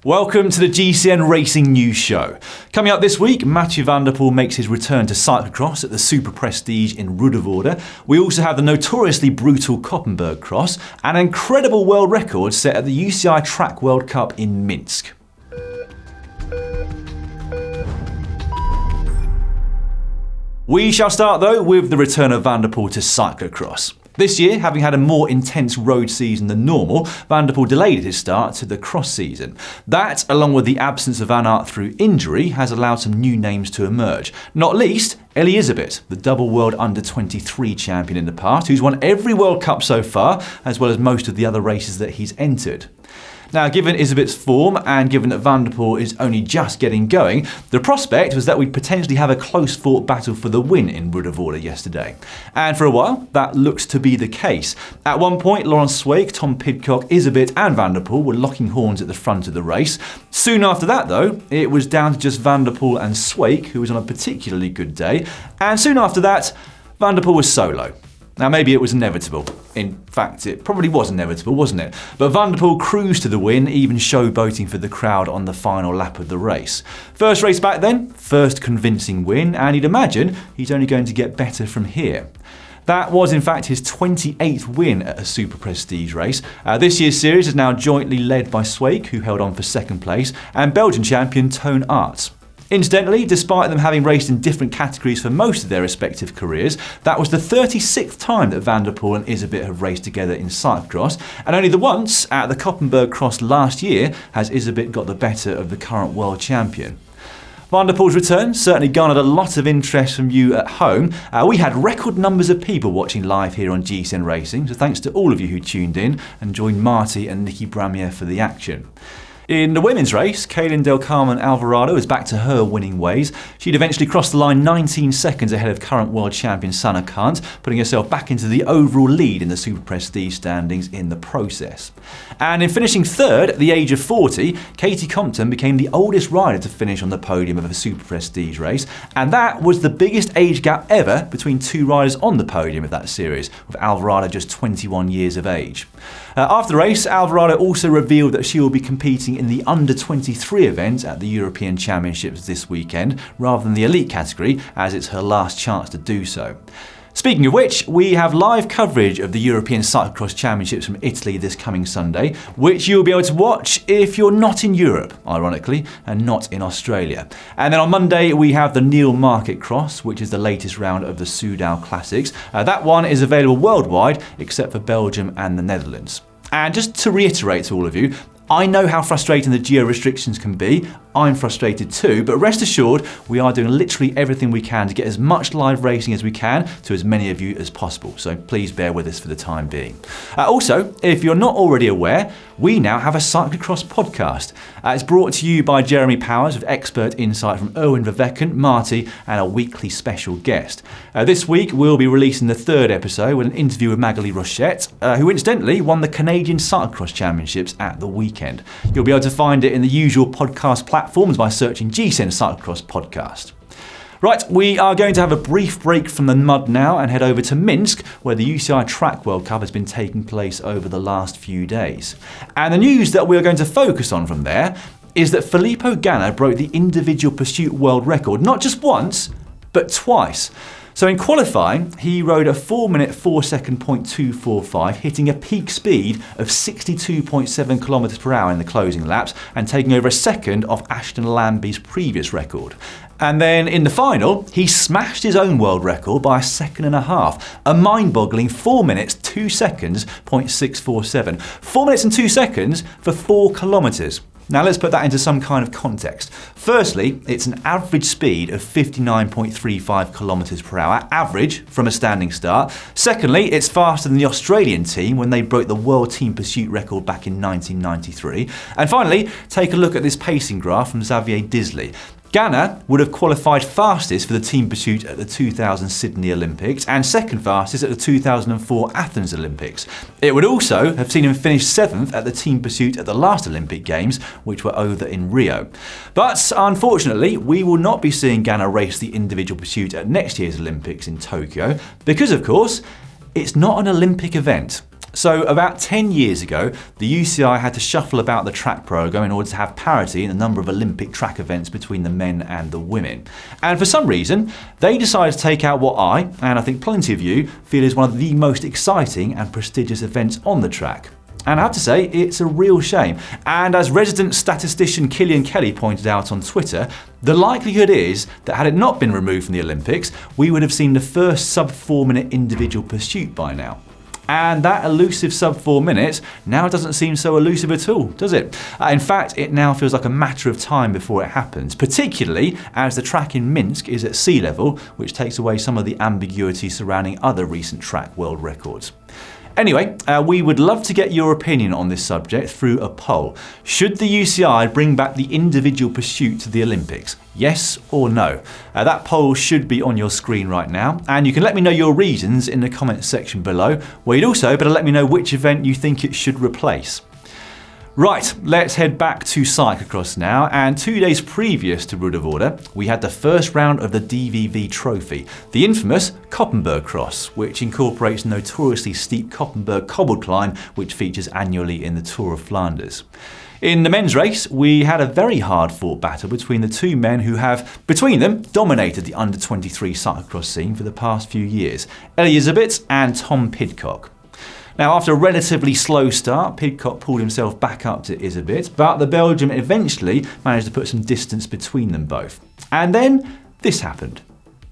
Welcome to the GCN Racing News Show. Coming up this week, Mathieu van der Poel makes his return to cyclocross at the Superprestige in Ruddervoorde. We also have the notoriously brutal Koppenbergcross and an incredible world record set at the UCI Track World Cup in Minsk. We shall start though with the return of van der Poel to cyclocross. This year, having had a more intense road season than normal, van der Poel delayed his start to the cross season. That, along with the absence of Van Aert through injury, has allowed some new names to emerge. Not least, Elizabeth, the double world under-23 champion in the past, who's won every World Cup so far, as well as most of the other races that he's entered. Now, given Elizabeth's form and given that van der Poel is only just getting going, the prospect was that we'd potentially have a close-fought battle for the win in Ruddervoorde yesterday. And for a while, that looks to be the case. At one point, Laurens Sweeck, Tom Pidcock, Elizabeth and van der Poel were locking horns at the front of the race. Soon after that, though, it was down to just van der Poel and Sweeck, who was on a particularly good day. And soon after that, van der Poel was solo. Now, maybe it was inevitable. In fact, it probably was inevitable, wasn't it? But van der Poel cruised to the win, even showboating for the crowd on the final lap of the race. First race back then, first convincing win, and you'd imagine he's only going to get better from here. That was in fact his 28th win at a Superprestige race. This year's series is now jointly led by Sweeck, who held on for second place, and Belgian champion Toon Aert. Incidentally, despite them having raced in different categories for most of their respective careers, that was the 36th time that van der Poel and Elizabeth have raced together in cyclocross, and only the once at the Koppenbergcross last year has Elizabeth got the better of the current world champion. Van der Poel's return certainly garnered a lot of interest from you at home. We had record numbers of people watching live here on GCN Racing, so thanks to all of you who tuned in and joined Marty and Nikki Bramier for the action. In the women's race, Kaylin Del Carmen Alvarado is back to her winning ways. She'd eventually crossed the line 19 seconds ahead of current world champion Sanne Cant, putting herself back into the overall lead in the Superprestige standings in the process. And in finishing third at the age of 40, Katie Compton became the oldest rider to finish on the podium of a Superprestige race, and that was the biggest age gap ever between two riders on the podium of that series, with Alvarado just 21 years of age. After the race, Alvarado also revealed that she will be competing in the under-23 event at the European Championships this weekend, rather than the elite category, as it's her last chance to do so. Speaking of which, we have live coverage of the European Cyclocross Championships from Italy this coming Sunday, which you'll be able to watch if you're not in Europe, ironically, and not in Australia. And then on Monday, we have the Neimarket Cross, which is the latest round of the Soudal Classics. That one is available worldwide, except for Belgium and the Netherlands. And just to reiterate to all of you, I know how frustrating the geo restrictions can be. I'm frustrated too, but rest assured, we are doing literally everything we can to get as much live racing as we can to as many of you as possible, so please bear with us for the time being. Also, if you're not already aware, we now have a cyclocross podcast. It's brought to you by Jeremy Powers with expert insight from Erwin Vervecken, Marty, and a weekly special guest. This week, we'll be releasing the third episode with an interview with Magali Rochette, who incidentally won the Canadian Cyclocross Championships at the weekend. You'll be able to find it in the usual podcast platforms by searching GCN Cyclocross Podcast. Right, we are going to have a brief break from the mud now and head over to Minsk, where the UCI Track World Cup has been taking place over the last few days. And the news that we're going to focus on from there is that Filippo Ganna broke the individual pursuit world record, not just once, but twice. So in qualifying, he rode a 4-minute 4-second .245, hitting a peak speed of 62.7 kilometers per hour in the closing laps and taking over a second off Ashton Lambie's previous record. And then in the final, he smashed his own world record by a second and a half, a mind-boggling 4 minutes 2 seconds .647. 4 minutes and 2 seconds for 4 kilometers. Now let's put that into some kind of context. Firstly, it's an average speed of 59.35 kilometers per hour, average from a standing start. Secondly, it's faster than the Australian team when they broke the world team pursuit record back in 1993. And finally, take a look at this pacing graph from Xavier Disley. Ganna would have qualified fastest for the team pursuit at the 2000 Sydney Olympics and second fastest at the 2004 Athens Olympics. It would also have seen him finish 7th at the team pursuit at the last Olympic Games, which were over in Rio. But unfortunately, we will not be seeing Ganna race the individual pursuit at next year's Olympics in Tokyo because, of course, it's not an Olympic event. So about 10 years ago, the UCI had to shuffle about the track programme in order to have parity in the number of Olympic track events between the men and the women. And for some reason, they decided to take out what I, and I think plenty of you, feel is one of the most exciting and prestigious events on the track. And I have to say, it's a real shame. And as resident statistician Killian Kelly pointed out on Twitter, the likelihood is that had it not been removed from the Olympics, we would have seen the first sub-4 minute individual pursuit by now. And that elusive sub-4 minutes now doesn't seem so elusive at all, does it? In fact, it now feels like a matter of time before it happens, particularly as the track in Minsk is at sea level, which takes away some of the ambiguity surrounding other recent track world records. Anyway, we would love to get your opinion on this subject through a poll. Should the UCI bring back the individual pursuit to the Olympics? Yes or no? That poll should be on your screen right now, and you can let me know your reasons in the comments section below, where you'd also better let me know which event you think it should replace. Right, let's head back to cyclocross now, and 2 days previous to Ruddervoorde, we had the first round of the DVV trophy, the infamous Koppenbergcross, which incorporates notoriously steep Koppenberg cobbled climb, which features annually in the Tour of Flanders. In the men's race, we had a very hard-fought battle between the two men who have, between them, dominated the under-23 cyclocross scene for the past few years, Elizabeth and Tom Pidcock. Now, after a relatively slow start, Pidcock pulled himself back up to Isabit, but the Belgian eventually managed to put some distance between them both. And then this happened.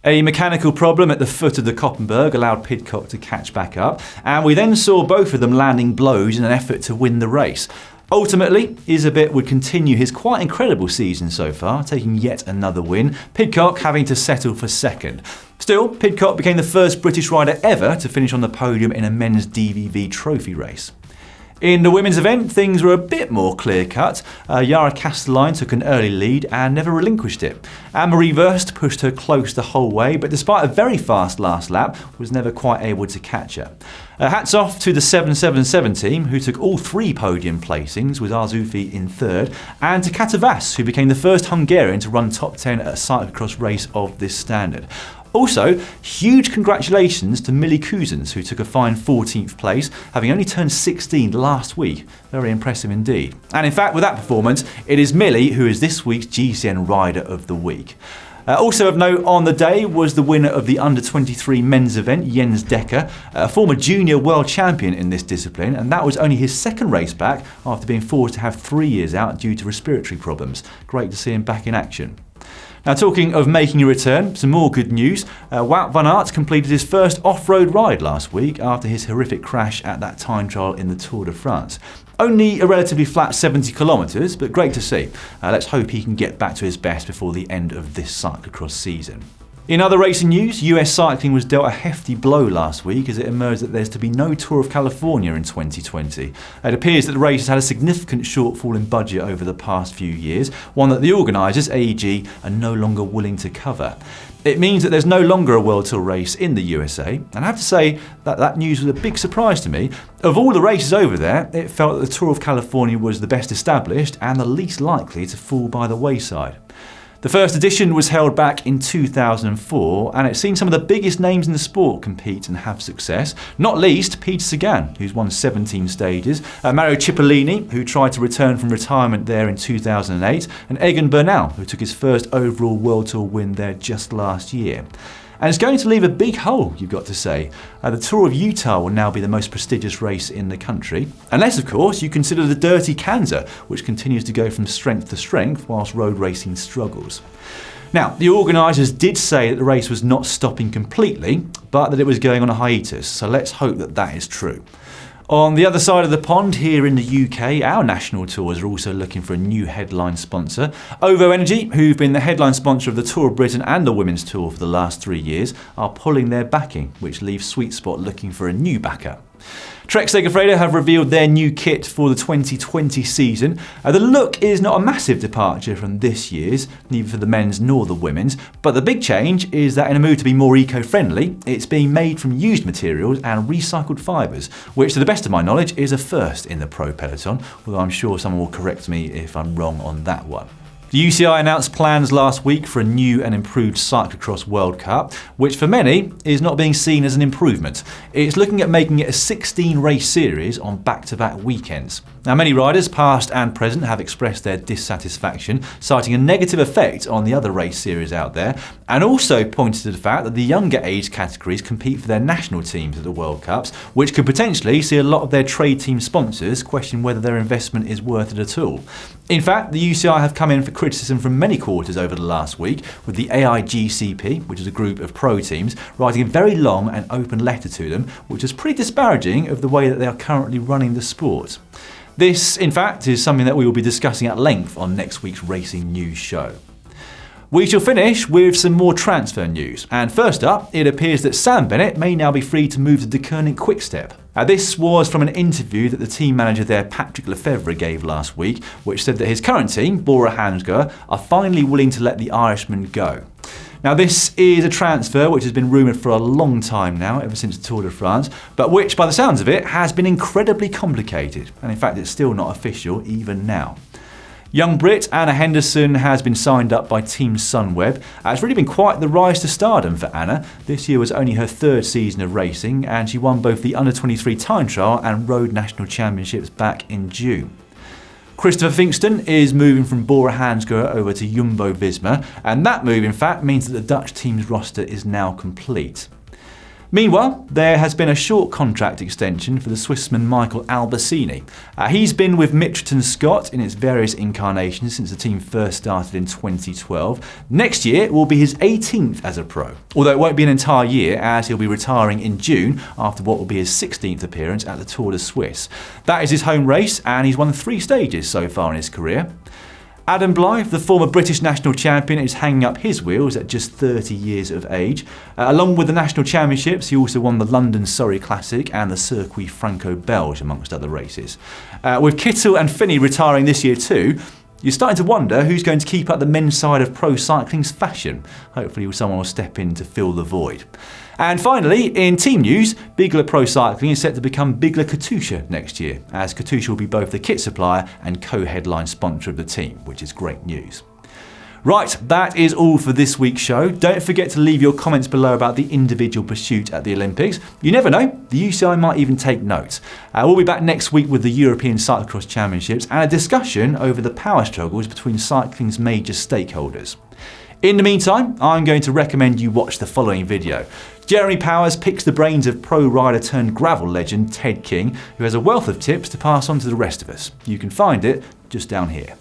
A mechanical problem at the foot of the Koppenberg allowed Pidcock to catch back up, and we then saw both of them landing blows in an effort to win the race. Ultimately, Isabit would continue his quite incredible season so far, taking yet another win, Pidcock having to settle for second. Still, Pidcock became the first British rider ever to finish on the podium in a men's DVV trophy race. In the women's event, things were a bit more clear-cut. Yara Castelline took an early lead and never relinquished it. Anne-Marie Verst pushed her close the whole way, but despite a very fast last lap, was never quite able to catch her. Hats off to the 777 team, who took all 3 podium placings, with Arzufi in third, and to Katavas, who became the first Hungarian to run top 10 at a cyclocross race of this standard. Also, huge congratulations to Millie Cousins, who took a fine 14th place, having only turned 16 last week. Very impressive indeed. And in fact, with that performance, it is Millie who is this week's GCN Rider of the Week. Also of note on the day was the winner of the under-23 men's event, Jens Dekker, a former junior world champion in this discipline, and that was only his second race back after being forced to have 3 years out due to respiratory problems. Great to see him back in action. Now, talking of making a return, some more good news. Wout van Aert completed his first off-road ride last week after his horrific crash at that time trial in the Tour de France. Only a relatively flat 70 kilometres, but great to see. Let's hope he can get back to his best before the end of this cyclocross season. In other racing news, US cycling was dealt a hefty blow last week as it emerged that there's to be no Tour of California in 2020. It appears that the race has had a significant shortfall in budget over the past few years, one that the organisers, AEG, are no longer willing to cover. It means that there's no longer a World Tour race in the USA, and I have to say that that news was a big surprise to me. Of all the races over there, it felt that the Tour of California was the best established and the least likely to fall by the wayside. The first edition was held back in 2004, and it's seen some of the biggest names in the sport compete and have success, not least Peter Sagan, who's won 17 stages, Mario Cipollini, who tried to return from retirement there in 2008, and Egan Bernal, who took his first overall World Tour win there just last year. And it's going to leave a big hole, you've got to say. The Tour of Utah will now be the most prestigious race in the country. Unless, of course, you consider the Dirty Kansas, which continues to go from strength to strength whilst road racing struggles. Now, the organisers did say that the race was not stopping completely, but that it was going on a hiatus, so let's hope that that is true. On the other side of the pond, here in the UK, our national tours are also looking for a new headline sponsor. OVO Energy, who've been the headline sponsor of the Tour of Britain and the Women's Tour for the last 3 years, are pulling their backing, which leaves Sweet Spot looking for a new backer. Trek Segafredo have revealed their new kit for the 2020 season. The look is not a massive departure from this year's, neither for the men's nor the women's, but the big change is that in a move to be more eco-friendly, it's being made from used materials and recycled fibres, which to the best of my knowledge is a first in the pro peloton, although I'm sure someone will correct me if I'm wrong on that one. The UCI announced plans last week for a new and improved Cyclocross World Cup, which for many is not being seen as an improvement. It's looking at making it a 16-race series on back-to-back weekends. Now, many riders, past and present, have expressed their dissatisfaction, citing a negative effect on the other race series out there, and also pointed to the fact that the younger age categories compete for their national teams at the World Cups, which could potentially see a lot of their trade team sponsors question whether their investment is worth it at all. In fact, the UCI have come in for criticism from many quarters over the last week, with the AIGCP, which is a group of pro teams, writing a very long and open letter to them, which is pretty disparaging of the way that they are currently running the sport. This, in fact, is something that we will be discussing at length on next week's Racing News show. We shall finish with some more transfer news, and first up, it appears that Sam Bennett may now be free to move to Deceuninck Quickstep. This was from an interview that the team manager there, Patrick Lefevre, gave last week, which said that his current team, Bora Hansgrohe, are finally willing to let the Irishman go. Now, this is a transfer which has been rumoured for a long time now, ever since the Tour de France, but which, by the sounds of it, has been incredibly complicated, and in fact it's still not official even now. Young Brit Anna Henderson has been signed up by Team Sunweb. It's really been quite the rise to stardom for Anna. This year was only her third season of racing, and she won both the Under-23 time trial and Road National Championships back in June. Christopher Finkston is moving from Bora Hansgrohe over to Jumbo-Visma, and that move in fact means that the Dutch team's roster is now complete. Meanwhile, there has been a short contract extension for the Swissman Michael Albertini. He's been with Mitchelton Scott in its various incarnations since the team first started in 2012. Next year will be his 18th as a pro, although it won't be an entire year as he'll be retiring in June after what will be his 16th appearance at the Tour de Suisse. That is his home race, and he's won 3 stages so far in his career. Adam Blythe, the former British national champion, is hanging up his wheels at just 30 years of age. Along with the national championships, he also won the London Surrey Classic and the Circuit Franco-Belge, amongst other races. With Kittel and Finney retiring this year too, you're starting to wonder who's going to keep up the men's side of pro cycling's fashion. Hopefully someone will step in to fill the void. And finally, in team news, Bigler Pro Cycling is set to become Bigler Katusha next year, as Katusha will be both the kit supplier and co-headline sponsor of the team, which is great news. Right, that is all for this week's show. Don't forget to leave your comments below about the individual pursuit at the Olympics. You never know, the UCI might even take note. We'll be back next week with the European Cyclocross Championships and a discussion over the power struggles between cycling's major stakeholders. In the meantime, I'm going to recommend you watch the following video. Jeremy Powers picks the brains of pro rider turned gravel legend Ted King, who has a wealth of tips to pass on to the rest of us. You can find it just down here.